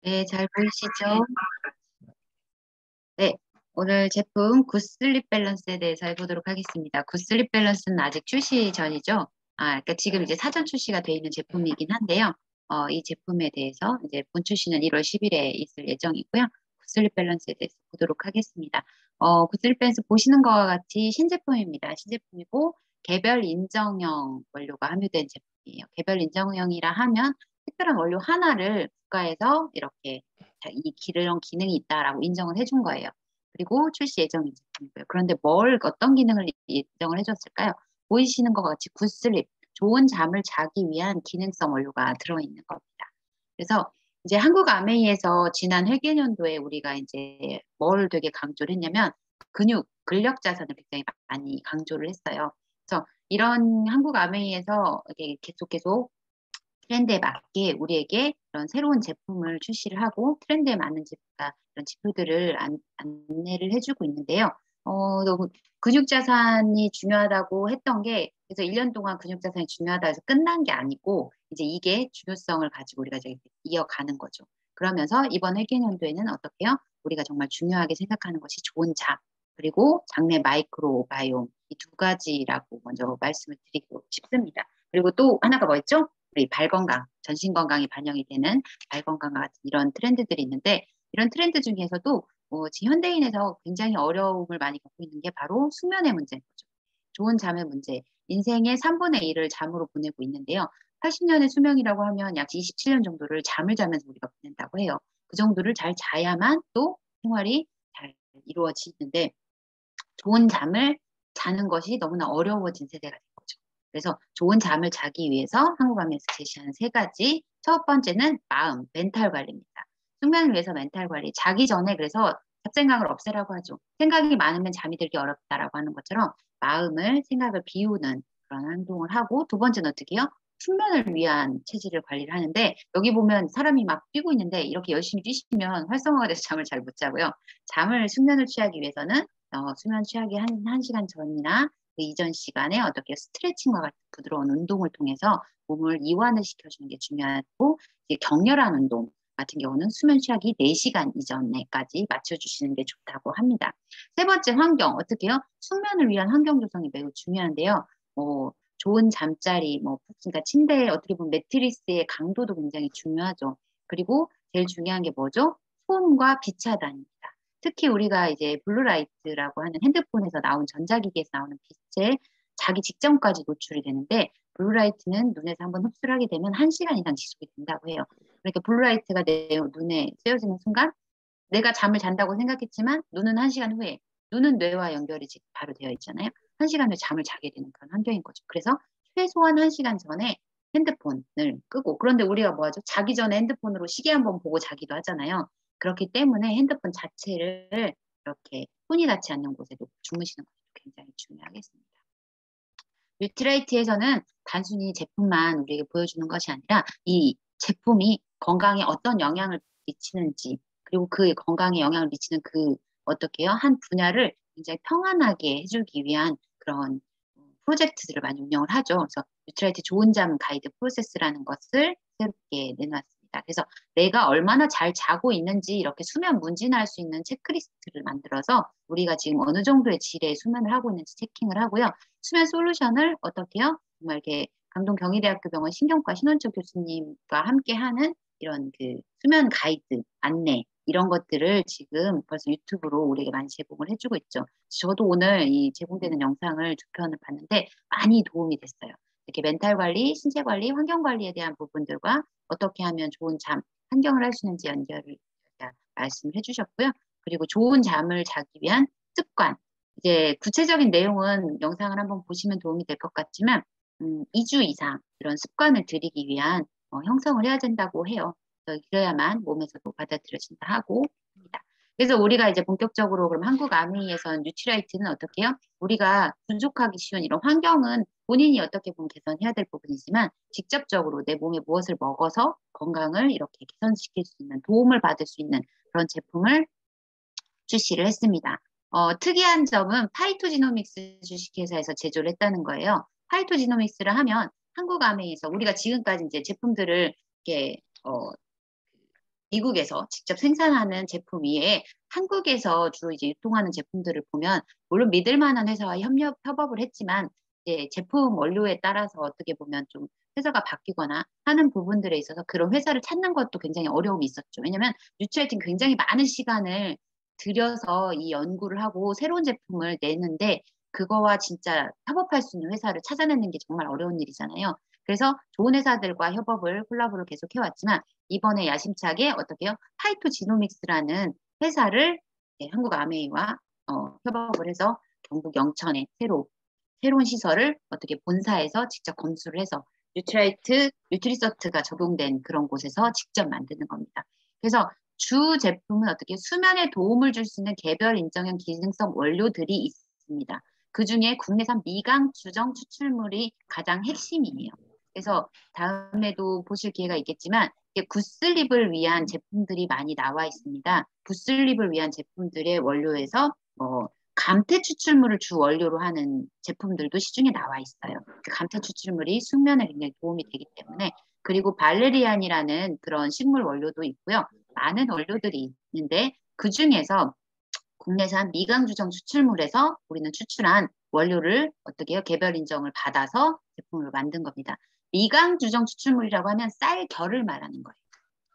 네, 잘 보이시죠? 네, 오늘 제품 굿슬립 밸런스에 대해서 해보도록 하겠습니다. 굿슬립 밸런스는 아직 출시 전이죠. 그러니까 지금 이제 사전 출시가 돼 있는 제품이긴 한데요. 이 제품에 대해서 이제 본 출시는 1월 10일에 있을 예정이고요. 굿슬립 밸런스에 대해서 보도록 하겠습니다. 굿슬립 밸런스 보시는 것과 같이 신제품입니다. 신제품이고 개별 인정형 원료가 함유된 제품이에요. 개별 인정형이라 하면 특별한 원료 하나를 국가에서 이렇게 이 이런 기능이 있다라고 인정을 해준 거예요. 그리고 출시 예정인 제품이고요. 그런데 어떤 기능을 인정을 해줬을까요? 보이시는 것 같이 굿슬립, 좋은 잠을 자기 위한 기능성 원료가 들어있는 겁니다. 그래서 이제 한국 아메이에서 지난 회계연도에 우리가 이제 뭘 되게 강조를 했냐면 근력 자산을 굉장히 많이 강조를 했어요. 그래서 이런 한국 아메이에서 계속 트렌드에 맞게 우리에게 그런 새로운 제품을 출시를 하고 트렌드에 맞는 이런 지표들을 안내를 해주고 있는데요. 너무 근육자산이 중요하다고 했던 게 그래서 1년 동안 근육자산이 중요하다 해서 끝난 게 아니고 이제 이게 중요성을 가지고 우리가 이제 이어가는 거죠. 그러면서 이번 회계연도에는 어떻게요? 우리가 정말 중요하게 생각하는 것이 좋은 잠, 그리고 장내 마이크로바이옴 이 두 가지라고 먼저 말씀을 드리고 싶습니다. 그리고 또 하나가 뭐였죠? 우리 발 건강, 전신 건강이 반영이 되는 발 건강 같은 이런 트렌드들이 있는데 이런 트렌드 중에서도 지금 현대인에서 굉장히 어려움을 많이 겪고 있는 게 바로 수면의 문제인 거죠. 좋은 잠의 문제. 인생의 3분의 1을 잠으로 보내고 있는데요. 80년의 수명이라고 하면 약 27년 정도를 잠을 자면서 우리가 보낸다고 해요. 그 정도를 잘 자야만 또 생활이 잘 이루어지는데 좋은 잠을 자는 것이 너무나 어려워진 세대가 된 거죠. 그래서 좋은 잠을 자기 위해서 한국암에서 제시하는 세 가지. 첫 번째는 마음, 멘탈 관리입니다. 숙면을 위해서 멘탈 관리. 자기 전에 그래서 잡생각을 없애라고 하죠. 생각이 많으면 잠이 들기 어렵다라고 하는 것처럼 마음을 생각을 비우는 그런 행동을 하고 두 번째는 어떻게 해요? 숙면을 위한 체질을 관리를 하는데 여기 보면 사람이 막 뛰고 있는데 이렇게 열심히 뛰시면 활성화가 돼서 잠을 잘 못 자고요. 숙면을 취하기 위해서는 수면 취하기 한 시간 전이나 그 이전 시간에 어떻게 스트레칭과 같은 부드러운 운동을 통해서 몸을 이완을 시켜주는 게 중요하고 이제 격렬한 운동 같은 경우는 수면 취하기 4시간 이전에까지 맞춰주시는 게 좋다고 합니다. 세 번째 환경 어떻게 해요? 숙면을 위한 환경 조성이 매우 중요한데요. 좋은 잠자리, 그러니까 침대에 어떻게 보면 매트리스의 강도도 굉장히 중요하죠. 그리고 제일 중요한 게 뭐죠? 소음과 빛 차단입니다. 특히 우리가 이제 블루라이트라고 하는 핸드폰에서 나온 전자기기에서 나오는 빛에 자기 직전까지 노출이 되는데 블루라이트는 눈에서 한번 흡수를 하게 되면 1시간 이상 지속이 된다고 해요. 그러니까 블루라이트가 내 눈에 쐬어지는 순간 내가 잠을 잔다고 생각했지만 눈은 1시간 후에 눈은 뇌와 연결이 바로 되어 있잖아요. 1시간 후에 잠을 자게 되는 그런 환경인 거죠. 그래서 최소한 1시간 전에 핸드폰을 끄고 그런데 우리가 뭐 하죠? 자기 전에 핸드폰으로 시계 한번 보고 자기도 하잖아요. 그렇기 때문에 핸드폰 자체를 이렇게 손이 닿지 않는 곳에 놓고 주무시는 것도 굉장히 중요하겠습니다. 뉴트라이트에서는 단순히 제품만 우리에게 보여주는 것이 아니라 이 제품이 건강에 어떤 영향을 미치는지 그리고 그 건강에 영향을 미치는 그 어떻게 해요? 한 분야를 굉장히 평안하게 해주기 위한 그런 프로젝트들을 많이 운영을 하죠. 그래서 뉴트라이트 좋은 잠 가이드 프로세스라는 것을 새롭게 내놨습니다. 그래서 내가 얼마나 잘 자고 있는지 이렇게 수면 문진할 수 있는 체크리스트를 만들어서 우리가 지금 어느 정도의 질의 수면을 하고 있는지 체킹을 하고요. 수면 솔루션을 어떻게 해요? 정말 이렇게 강동 경희대학교 병원 신경과 신원철 교수님과 함께 하는 이런 그 수면 가이드 안내 이런 것들을 지금 벌써 유튜브로 우리에게 많이 제공을 해주고 있죠. 저도 오늘 이 제공되는 영상을 두 편을 봤는데 많이 도움이 됐어요. 이렇게 멘탈 관리, 신체 관리, 환경 관리에 대한 부분들과 어떻게 하면 좋은 잠, 환경을 할 수 있는지 연결을 말씀을 해주셨고요. 그리고 좋은 잠을 자기 위한 습관, 이제 구체적인 내용은 영상을 한번 보시면 도움이 될 것 같지만 2주 이상 이런 습관을 들이기 위한 형성을 해야 된다고 해요. 그래야만 몸에서도 받아들여진다 하고 합니다. 그래서 우리가 이제 본격적으로 그럼 한국 아미에선 뉴트라이트는 어떻게 해요? 우리가 부족하기 쉬운 이런 환경은 본인이 어떻게 보면 개선해야 될 부분이지만 직접적으로 내 몸에 무엇을 먹어서 건강을 이렇게 개선시킬 수 있는 도움을 받을 수 있는 그런 제품을 출시를 했습니다. 특이한 점은 파이토지노믹스 주식회사에서 제조를 했다는 거예요. 파이토지노믹스를 하면 한국 아메이에서 우리가 지금까지 이제 제품들을 이렇게 미국에서 직접 생산하는 제품 외에 한국에서 주로 이제 유통하는 제품들을 보면 물론 믿을 만한 회사와 협업을 했지만 이제 제품 원료에 따라서 어떻게 보면 좀 회사가 바뀌거나 하는 부분들에 있어서 그런 회사를 찾는 것도 굉장히 어려움이 있었죠. 왜냐면 뉴트라이트는 굉장히 많은 시간을 들여서 이 연구를 하고 새로운 제품을 내는데 그거와 진짜 협업할 수 있는 회사를 찾아내는 게 정말 어려운 일이잖아요. 그래서 좋은 회사들과 협업을 콜라보를 계속 해왔지만 이번에 야심차게 어떻게요? 파이토지노믹스라는 회사를 한국 아메이와 협업을 해서 경북 영천에 새로운 시설을 어떻게 본사에서 직접 건수를 해서 뉴트리서트가 적용된 그런 곳에서 직접 만드는 겁니다. 그래서 주 제품은 어떻게 수면에 도움을 줄 수 있는 개별 인정형 기능성 원료들이 있습니다. 그 중에 국내산 미강 주정 추출물이 가장 핵심이에요. 그래서 다음에도 보실 기회가 있겠지만 굿슬립을 위한 제품들이 많이 나와 있습니다. 굿슬립을 위한 제품들의 원료에서 감태 추출물을 주 원료로 하는 제품들도 시중에 나와 있어요. 그 감태 추출물이 숙면에 굉장히 도움이 되기 때문에 그리고 발레리안이라는 그런 식물 원료도 있고요. 많은 원료들이 있는데 그 중에서 국내산 미강주정 추출물에서 우리는 추출한 원료를 어떻게 해요? 개별 인정을 받아서 제품을 만든 겁니다. 미강주정 추출물이라고 하면 쌀결을 말하는 거예요.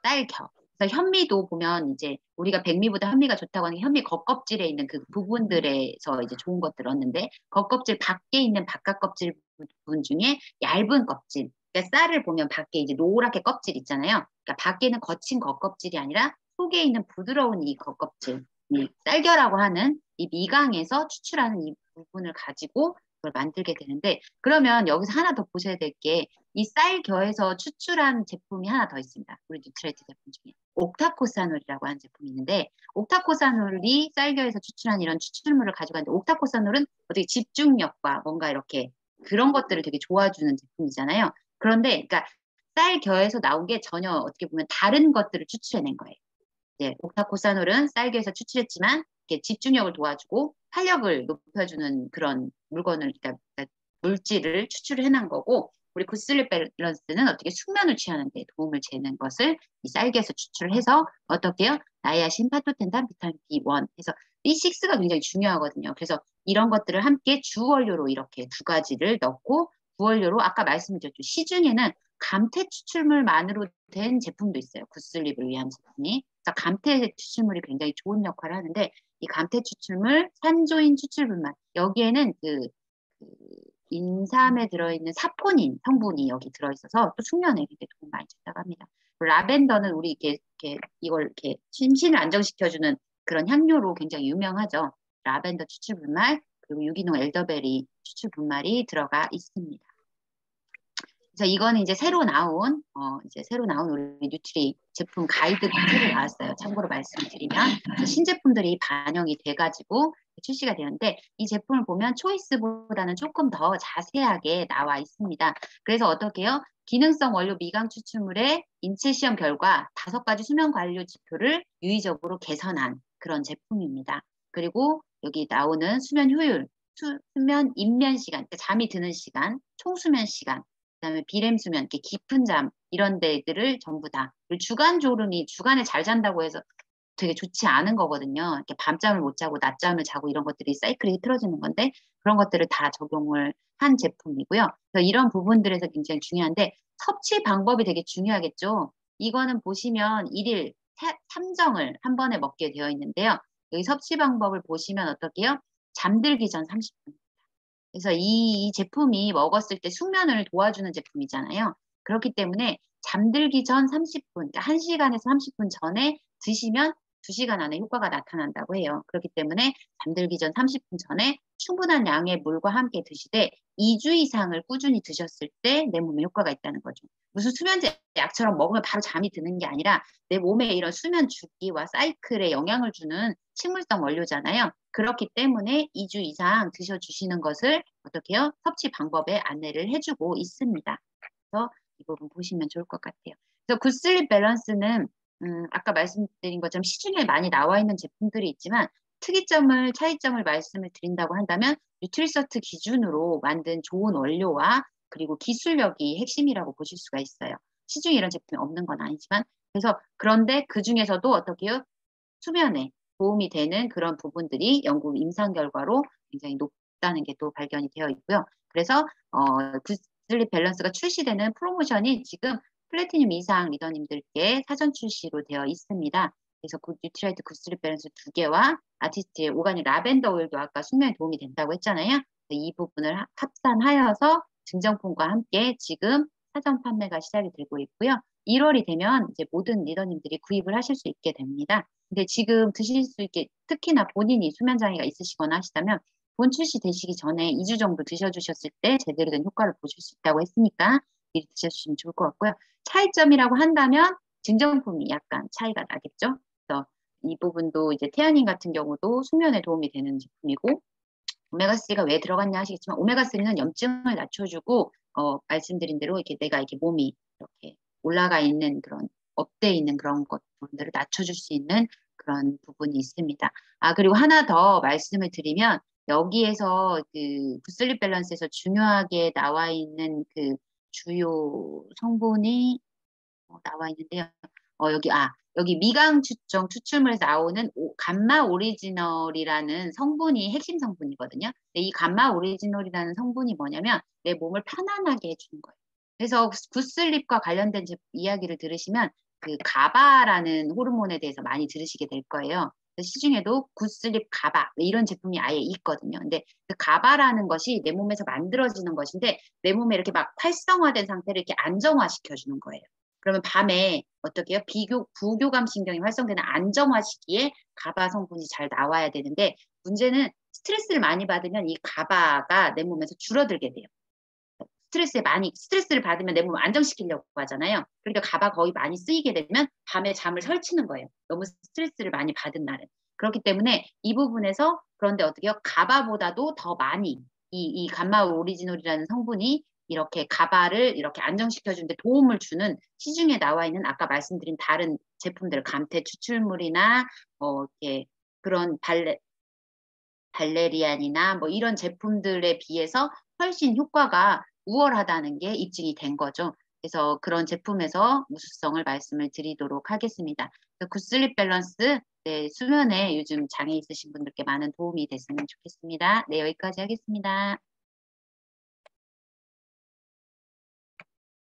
쌀겨. 그래서 현미도 보면 이제 우리가 백미보다 현미가 좋다고 하는 게 현미 겉껍질에 있는 그 부분들에서 이제 좋은 것들 얻는데 겉껍질 밖에 있는 바깥 껍질 부분 중에 얇은 껍질. 그러니까 쌀을 보면 밖에 이제 노랗게 껍질 있잖아요. 그러니까 밖에는 거친 겉껍질이 아니라 속에 있는 부드러운 이 겉껍질. 이 쌀겨라고 하는 이 미강에서 추출하는 이 부분을 가지고 그걸 만들게 되는데 그러면 여기서 하나 더 보셔야 될 게 이 쌀겨에서 추출한 제품이 하나 더 있습니다. 우리 뉴트라이트 제품 중에 옥타코사놀이라고 하는 제품이 있는데 옥타코사놀이 쌀겨에서 추출한 이런 추출물을 가져가는데 옥타코사놀은 어떻게 집중력과 뭔가 이렇게 그런 것들을 되게 좋아주는 제품이잖아요. 그런데 그러니까 쌀겨에서 나온 게 전혀 어떻게 보면 다른 것들을 추출해낸 거예요. 네, 옥타코사놀은 쌀겨에서 추출했지만 이렇게 집중력을 도와주고 활력을 높여주는 그런 물건을 그러니까 물질을 추출을 해낸 거고 우리 굿슬립 밸런스는 어떻게 숙면을 취하는 데 도움을 주는 것을 이 쌀겨에서 추출을 해서 어떻게 해요? 나이아신, 파토텐단, 비타민 B1 해서 B6가 굉장히 중요하거든요. 그래서 이런 것들을 함께 주원료로 이렇게 두 가지를 넣고 부원료로 아까 말씀드렸죠. 시중에는 감태 추출물만으로 된 제품도 있어요. 굿슬립을 위한 제품이. 그래서 감태 추출물이 굉장히 좋은 역할을 하는데 이 감태 추출물, 산조인 추출물만 여기에는 그 인삼에 들어있는 사포닌 성분이 여기 들어있어서 또 숙면에 굉장히 도움 많이 준다고 합니다. 라벤더는 우리 이걸 이렇게 심신을 안정시켜주는 그런 향료로 굉장히 유명하죠. 라벤더 추출분말 그리고 유기농 엘더베리 추출분말이 들어가 있습니다. 그래서 이거는 이제 새로 나온 우리 뉴트리 제품 가이드가 새로 나왔어요. 참고로 말씀을 드리면 신제품들이 반영이 돼가지고 출시가 되는데 이 제품을 보면 초이스보다는 조금 더 자세하게 나와 있습니다. 그래서 어떻게 해요? 기능성 원료 미강 추출물의 인체 시험 결과 5가지 수면 관리 지표를 유의적으로 개선한 그런 제품입니다. 그리고 여기 나오는 수면 효율, 수면 입면 시간, 그러니까 잠이 드는 시간, 총수면 시간, 그다음에 비렘 수면, 이렇게 깊은 잠 이런 데들을 전부 다 그리고 주간 졸음이 주간에 잘 잔다고 해서 되게 좋지 않은 거거든요. 이렇게 밤잠을 못 자고 낮잠을 자고 이런 것들이 사이클이 틀어지는 건데 그런 것들을 다 적용을 한 제품이고요. 그래서 이런 부분들에서 굉장히 중요한데 섭취 방법이 되게 중요하겠죠. 이거는 보시면 일일 3정을 한 번에 먹게 되어 있는데요. 여기 섭취 방법을 보시면 어떻게요? 잠들기 전 30분. 그래서 이 제품이 먹었을 때 숙면을 도와주는 제품이잖아요. 그렇기 때문에 잠들기 전 30분, 그러니까 1시간에서 30분 전에 드시면 2시간 안에 효과가 나타난다고 해요. 그렇기 때문에 잠들기 전 30분 전에 충분한 양의 물과 함께 드시되 2주 이상을 꾸준히 드셨을 때 내 몸에 효과가 있다는 거죠. 무슨 수면제 약처럼 먹으면 바로 잠이 드는 게 아니라 내 몸에 이런 수면 주기와 사이클에 영향을 주는 식물성 원료잖아요. 그렇기 때문에 2주 이상 드셔주시는 것을 어떻게 해요? 섭취 방법에 안내를 해주고 있습니다. 그래서 이 부분 보시면 좋을 것 같아요. 그래서 굿슬립 밸런스는 아까 말씀드린 것처럼 시중에 많이 나와 있는 제품들이 있지만 차이점을 말씀을 드린다고 한다면 뉴트리서트 기준으로 만든 좋은 원료와 그리고 기술력이 핵심이라고 보실 수가 있어요. 시중에 이런 제품이 없는 건 아니지만 그래서 그런데 그 중에서도 어떻게요? 수면에 도움이 되는 그런 부분들이 연구 임상 결과로 굉장히 높다는 게 또 발견이 되어 있고요. 그래서 굿슬립 밸런스가 출시되는 프로모션이 지금 플래티늄 이상 리더님들께 사전 출시로 되어 있습니다. 그래서 뉴트라이트 굿슬립 밸런스 2개와 아티스트의 오가닉 라벤더 오일도 아까 숙면에 도움이 된다고 했잖아요. 이 부분을 합산하여서 증정품과 함께 지금 사전 판매가 시작이 되고 있고요. 1월이 되면 이제 모든 리더님들이 구입을 하실 수 있게 됩니다. 근데 지금 드실 수 있게 특히나 본인이 수면 장애가 있으시거나 하시다면 본 출시 되시기 전에 2주 정도 드셔주셨을 때 제대로 된 효과를 보실 수 있다고 했으니까 미리 드셔주시면 좋을 것 같고요. 차이점이라고 한다면 증정품이 약간 차이가 나겠죠. 그래서 이 부분도 이제 태연님 같은 경우도 숙면에 도움이 되는 제품이고 오메가3가 왜 들어갔냐 하시겠지만 오메가3는 염증을 낮춰주고 말씀드린 대로 이렇게 내가 이렇게 몸이 이렇게 올라가 있는 그런 업돼 있는 그런 것들을 낮춰줄 수 있는 그런 부분이 있습니다. 아 그리고 하나 더 말씀을 드리면 여기에서 그 굿슬립 밸런스에서 중요하게 나와 있는 그 주요 성분이 나와 있는데요. 여기 미강 추정 추출물에서 나오는 감마 오리지널이라는 성분이 핵심 성분이거든요. 근데 이 감마 오리지널이라는 성분이 뭐냐면 내 몸을 편안하게 해주는 거예요. 그래서 굿슬립과 관련된 이야기를 들으시면 그 가바라는 호르몬에 대해서 많이 들으시게 될 거예요. 시중에도 굿슬립 가바 이런 제품이 아예 있거든요. 근데 그 가바라는 것이 내 몸에서 만들어지는 것인데 내 몸에 이렇게 막 활성화된 상태를 이렇게 안정화시켜 주는 거예요. 그러면 밤에 어떻게 해요? 부교감 신경이 활성되는 안정화 시기에 가바 성분이 잘 나와야 되는데 문제는 스트레스를 많이 받으면 이 가바가 내 몸에서 줄어들게 돼요. 스트레스를 받으면 내 몸을 안정시키려고 하잖아요. 그러니까 가바 거의 많이 쓰이게 되면 밤에 잠을 설치는 거예요. 너무 스트레스를 많이 받은 날은. 그렇기 때문에 이 부분에서 그런데 어떻게 해요? 가바보다도 더 많이 이 감마 오리지널이라는 성분이 이렇게 가바를 이렇게 안정시켜주는데 도움을 주는 시중에 나와 있는 아까 말씀드린 다른 제품들 감태 추출물이나 이렇게 그런 발레리안이나 뭐 이런 제품들에 비해서 훨씬 효과가 우월하다는 게 입증이 된 거죠. 그래서 그런 제품에서 우수성을 말씀을 드리도록 하겠습니다. 굿슬립 밸런스 네, 수면에 요즘 장애 있으신 분들께 많은 도움이 됐으면 좋겠습니다. 네, 여기까지 하겠습니다.